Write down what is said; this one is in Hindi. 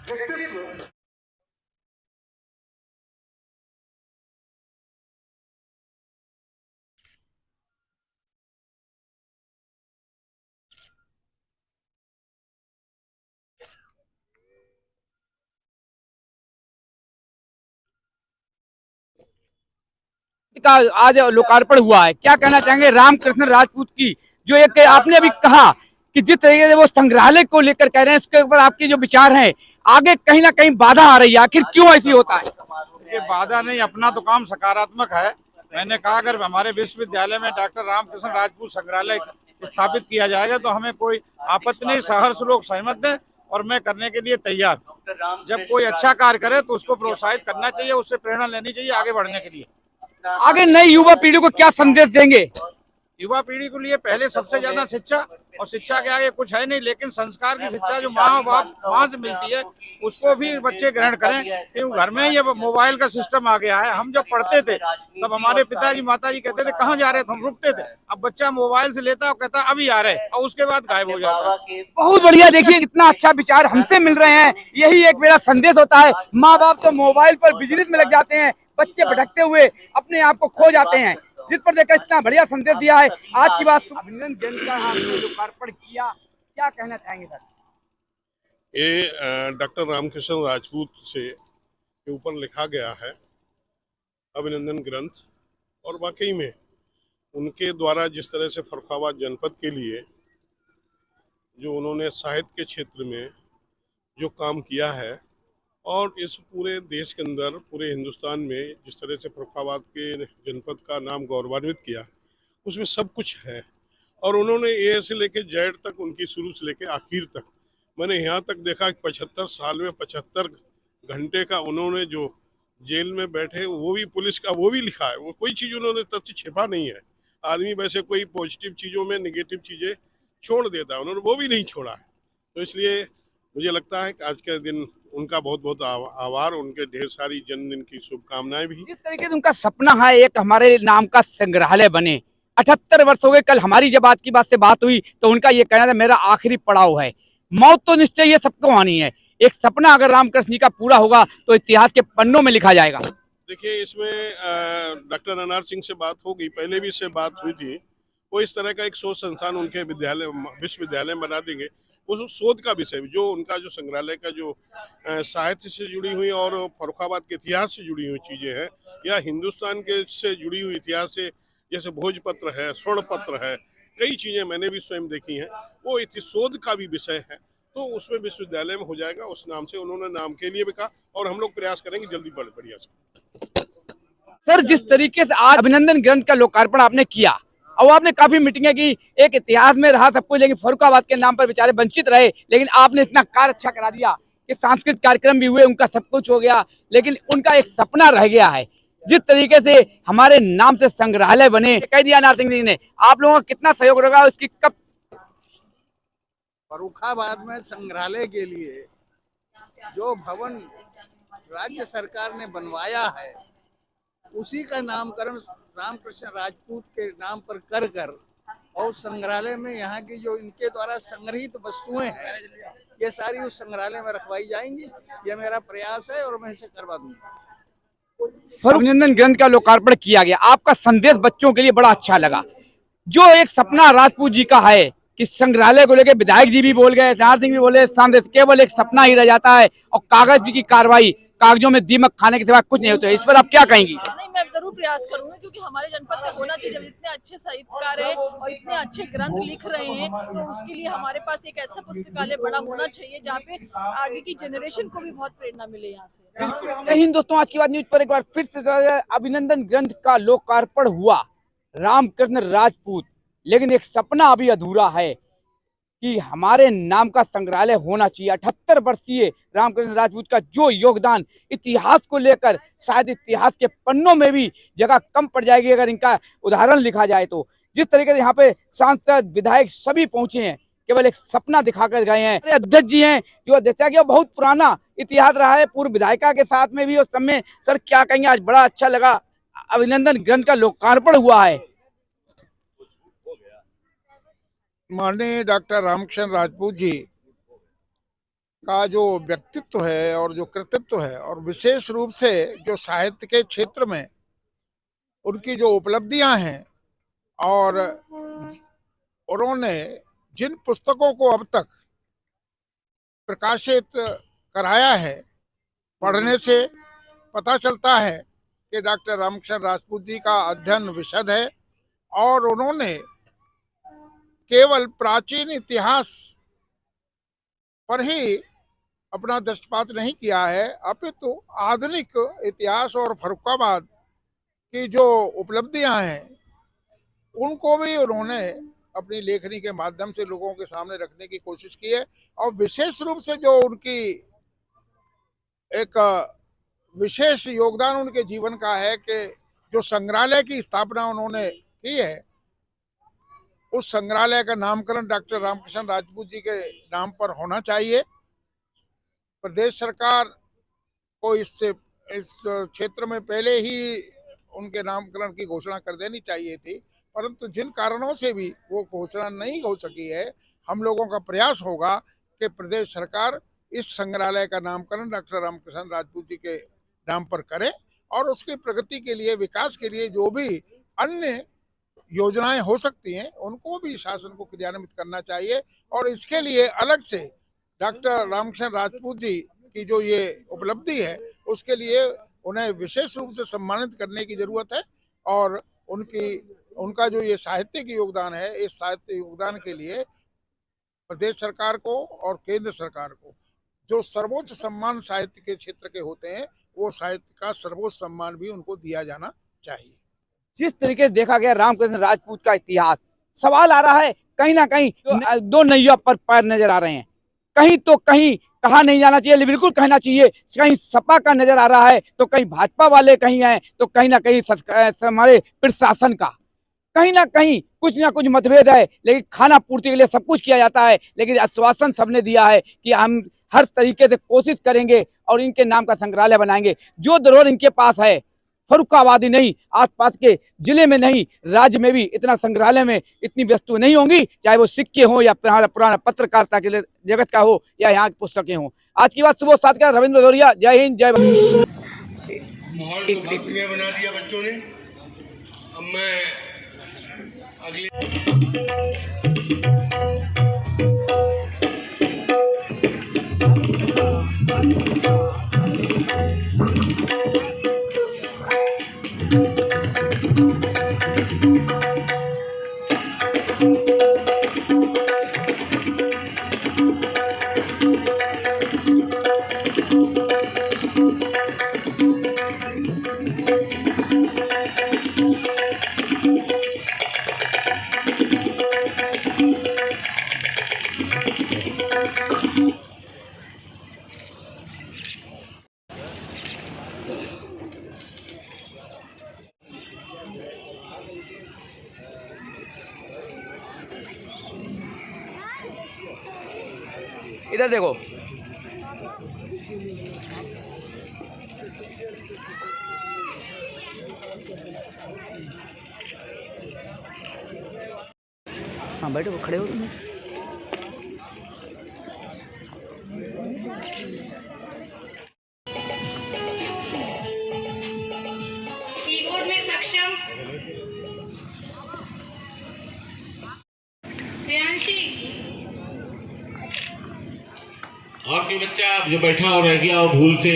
का आज लोकार्पण हुआ है, क्या कहना चाहेंगे रामकृष्ण राजपूत की जो एक आपने अभी कहा कि जिस तरीके से वो संग्रहालय को लेकर कह रहे हैं उसके ऊपर आपके जो विचार हैं आगे कहीं ना कहीं बाधा आ रही है, आखिर क्यों ऐसी होता है? ये बाधा नहीं, अपना तो काम सकारात्मक है। मैंने कहा अगर हमारे विश्वविद्यालय में डॉक्टर रामकृष्ण राजपूत संग्रहालय स्थापित किया जाएगा तो हमें कोई आपत्ति नहीं, सहर्ष लोग सहमत हैं और मैं करने के लिए तैयार। जब कोई अच्छा कार्य करे तो उसको प्रोत्साहित करना चाहिए, उससे प्रेरणा लेनी चाहिए आगे बढ़ने के लिए। आगे नई युवा पीढ़ी को क्या संदेश देंगे? युवा पीढ़ी के लिए पहले सबसे ज्यादा शिक्षा, और शिक्षा के आगे कुछ है नहीं, लेकिन संस्कार की शिक्षा जो माँ बाप वहाँ से मिलती है उसको भी बच्चे ग्रहण करें। क्योंकि घर में ही अब मोबाइल का सिस्टम आ गया है। हम जब पढ़ते थे तब हमारे पिताजी माताजी कहते थे कहाँ जा रहे थे, हम रुकते थे। अब बच्चा मोबाइल से लेता है और कहता अभी आ रहे, और उसके बाद गायब हो जाता है। बहुत बढ़िया, देखिए कितना अच्छा विचार हमसे मिल रहे हैं, यही एक मेरा संदेश होता है। माँ बाप तो मोबाइल पर बिजनेस में लग जाते हैं, बच्चे भटकते हुए अपने आप को खो जाते हैं, जिस पर देखकर इतना बढ़िया संदेश दिया है। आज की बात अभिनंदन जैन का आपने लोकार्पण किया, क्या कहना चाहेंगे सर? ये डॉक्टर रामकृष्ण राजपूत से के ऊपर लिखा गया है अभिनंदन ग्रंथ, और वाकई में उनके द्वारा जिस तरह से फर्रुखाबाद जनपद के लिए जो उन्होंने साहित्य के क्षेत्र में जो काम किया है, और इस पूरे देश के अंदर पूरे हिंदुस्तान में जिस तरह से फर्रुखाबाद के जनपद का नाम गौरवान्वित किया, उसमें सब कुछ है। और उन्होंने ए से लेके जेड तक, उनकी शुरू से लेके आखिर तक, मैंने यहाँ तक देखा कि 75 साल में 75 घंटे का उन्होंने जो जेल में बैठे वो भी पुलिस का वो भी लिखा है। वो कोई चीज़ उन्होंने तथ्य छिपा नहीं है। आदमी वैसे कोई पॉजिटिव चीज़ों में नेगेटिव चीज़ें छोड़ देता है, उन्होंने वो भी नहीं छोड़ा है। तो इसलिए मुझे लगता है कि आज के दिन उनका बहुत बहुत आभार, उनके ढेर सारी जन्मदिन की शुभकामनाएं भी। जिस तरीके से उनका सपना है एक हमारे नाम का संग्रहालय बने, 78 वर्ष हो गए। कल हमारी जब आज की बात से बात हुई तो उनका ये कहना था मेरा आखिरी पड़ाव है, मौत तो निश्चय ये सबको आनी है। एक सपना अगर रामकृष्ण जी का पूरा होगा तो इतिहास के पन्नों में लिखा जाएगा। देखिए, इसमें डॉक्टर अनार सिंह से बात हो गई, पहले भी इससे बात हुई थी। वो इस तरह का एक शोध संस्थान उनके विश्वविद्यालय में बना देंगे। उस शोध का विषय जो उनका जो संग्रहालय का जो साहित्य से जुड़ी हुई और फर्रुखाबाद के इतिहास से जुड़ी हुई चीजें हैं, या हिंदुस्तान के से जुड़ी हुई इतिहास से, जैसे भोजपत्र है, स्वर्ण पत्र है, कई चीजें मैंने भी स्वयं देखी हैं, वो शोध का भी विषय है। तो उसमें विश्वविद्यालय में हो जाएगा, उस नाम से उन्होंने नाम के लिए भी कहा, और हम लोग प्रयास करेंगे जल्दी बढ़िया से। सर, जिस तरीके से आज अभिनंदन ग्रंथ का लोकार्पण आपने किया और आपने काफी मीटिंगें की, एक इतिहास में रहा सब कुछ, लेकिन फर्रुखाबाद के नाम पर बेचारे वंचित रहे, लेकिन आपने इतना कार्य अच्छा करा दिया कि सांस्कृतिक कार्यक्रम भी हुए, उनका सब कुछ हो गया, लेकिन उनका एक सपना रह गया है। जिस तरीके से हमारे नाम से संग्रहालय बने, कह दिया नार सिंह जी ने, आप लोगों का कितना सहयोग रहेगा उसकी कब? फर्रुखाबाद में संग्रहालय के लिए जो भवन राज्य सरकार ने बनवाया है उसी का नामकरण रामकृष्ण राजपूत के नाम पर कर और संग्रहालय में यहाँ की जो इनके द्वारा संग्रहित वस्तुएं हैं ये सारी उस संग्रहालय में रखवाई जाएंगी। यह मेरा प्रयास है और मैं इसे करवा दूंगा। अभिनंदन ग्रंथ का लोकार्पण किया गया, आपका संदेश बच्चों के लिए बड़ा अच्छा लगा। जो एक सपना राजपूत जी का है कि संग्रहालय को लेकर विधायक जी भी बोल गए, नार सिंह भी बोले, संदेश केवल एक सपना ही रह जाता है और कागज की कार्रवाई, कागजों में दीमक खाने के सिवा कुछ नहीं होता है। इस पर आप क्या कहेंगी? नहीं, मैं जरूर प्रयास करूंगी, क्योंकि हमारे जनपद में होना चाहिए। जब इतने अच्छे साहित्यकार हैं और इतने अच्छे ग्रंथ लिख रहे हैं तो उसके लिए हमारे पास एक ऐसा पुस्तकालय बड़ा होना चाहिए जहाँ पे आगे की जनरेशन को भी बहुत प्रेरणा मिले यहाँ से। जय हिंद दोस्तों, आज की बात न्यूज पर एक बार फिर से अभिनंदन ग्रंथ का लोकार्पण हुआ, रामकृष्ण राजपूत, लेकिन एक सपना अभी अधूरा है कि हमारे नाम का संग्रहालय होना चाहिए। 78 वर्षीय रामकृष्ण राजपूत का जो योगदान इतिहास को लेकर, शायद इतिहास के पन्नों में भी जगह कम पड़ जाएगी अगर इनका उदाहरण लिखा जाए तो। जिस तरीके से यहाँ पे सांसद विधायक सभी पहुंचे हैं, केवल एक सपना दिखाकर गए हैं। अध्यक्ष जी हैं जो अध्यक्ष की बहुत पुराना इतिहास रहा है, पूर्व विधायिका के साथ में भी उस समय। सर, क्या कहेंगे? आज बड़ा अच्छा लगा, अभिनंदन ग्रंथ का लोकार्पण हुआ है। माननीय डॉक्टर रामकृष्ण राजपूत जी का जो व्यक्तित्व है और जो कृतित्व है, और विशेष रूप से जो साहित्य के क्षेत्र में उनकी जो उपलब्धियां हैं, और उन्होंने जिन पुस्तकों को अब तक प्रकाशित कराया है, पढ़ने से पता चलता है कि डॉक्टर रामकृष्ण राजपूत जी का अध्ययन विशद है, और उन्होंने केवल प्राचीन इतिहास पर ही अपना दृष्टिपात नहीं किया है, अपितु आधुनिक इतिहास और फर्रुखाबाद की जो उपलब्धियां हैं उनको भी उन्होंने अपनी लेखनी के माध्यम से लोगों के सामने रखने की कोशिश की है। और विशेष रूप से जो उनकी एक विशेष योगदान उनके जीवन का है कि जो संग्रहालय की स्थापना उन्होंने की है, उस संग्रहालय का नामकरण डॉक्टर रामकृष्ण राजपूत जी के नाम पर होना चाहिए। प्रदेश सरकार को इस क्षेत्र में पहले ही उनके नामकरण की घोषणा कर देनी चाहिए थी, परंतु जिन कारणों से भी वो घोषणा नहीं हो सकी है, हम लोगों का प्रयास होगा कि प्रदेश सरकार इस संग्रहालय का नामकरण डॉक्टर रामकृष्ण राजपूत जी के नाम पर करे, और उसकी प्रगति के लिए, विकास के लिए जो भी अन्य योजनाएं हो सकती हैं उनको भी शासन को क्रियान्वित करना चाहिए। और इसके लिए अलग से डॉक्टर रामकृष्ण राजपूत जी की जो ये उपलब्धि है उसके लिए उन्हें विशेष रूप से सम्मानित करने की जरूरत है। और उनका जो ये साहित्यिक योगदान है, इस साहित्य योगदान के लिए प्रदेश सरकार को और केंद्र सरकार को जो सर्वोच्च सम्मान साहित्य के क्षेत्र के होते हैं, वो साहित्य का सर्वोच्च सम्मान भी उनको दिया जाना चाहिए। जिस तरीके से देखा गया रामकृष्ण राजपूत का इतिहास, सवाल आ रहा है कहीं ना कहीं दो नैया पर पैर नजर आ रहे हैं। कहीं तो कहीं कहा नहीं जाना चाहिए, बिल्कुल कहना चाहिए। कहीं सपा का नजर आ रहा है तो कहीं भाजपा वाले कहीं हैं, तो कहीं ना कहीं हमारे प्रशासन का कहीं ना कहीं कुछ ना कुछ मतभेद है। लेकिन खाना पूर्ति के लिए सब कुछ किया जाता है, लेकिन आश्वासन सबने दिया है कि हम हर तरीके से कोशिश करेंगे और इनके नाम का संग्रहालय बनाएंगे। जो धरोहर इनके पास है, फर्रुखाबादी नहीं, आसपास के जिले में नहीं, राज्य में भी इतना संग्रहालय में इतनी वस्तु नहीं होंगी, चाहे वो सिक्के हों या पुराना पत्रकारिता के जगत का हो या यहाँ की पुस्तकें हों। आज की बात सुबह 7 का रविंद्र भदौरिया। जय हिंद, जय भारत। माहौल को भक्तिमय बना दिया बच्चों ने। अब मैं अगले इधर देखो, हाँ बैठो, खड़े हो तुम। कीबोर्ड में सक्षम प्रियांशी। और कोई बच्चा जो बैठा और रह गया और भूल से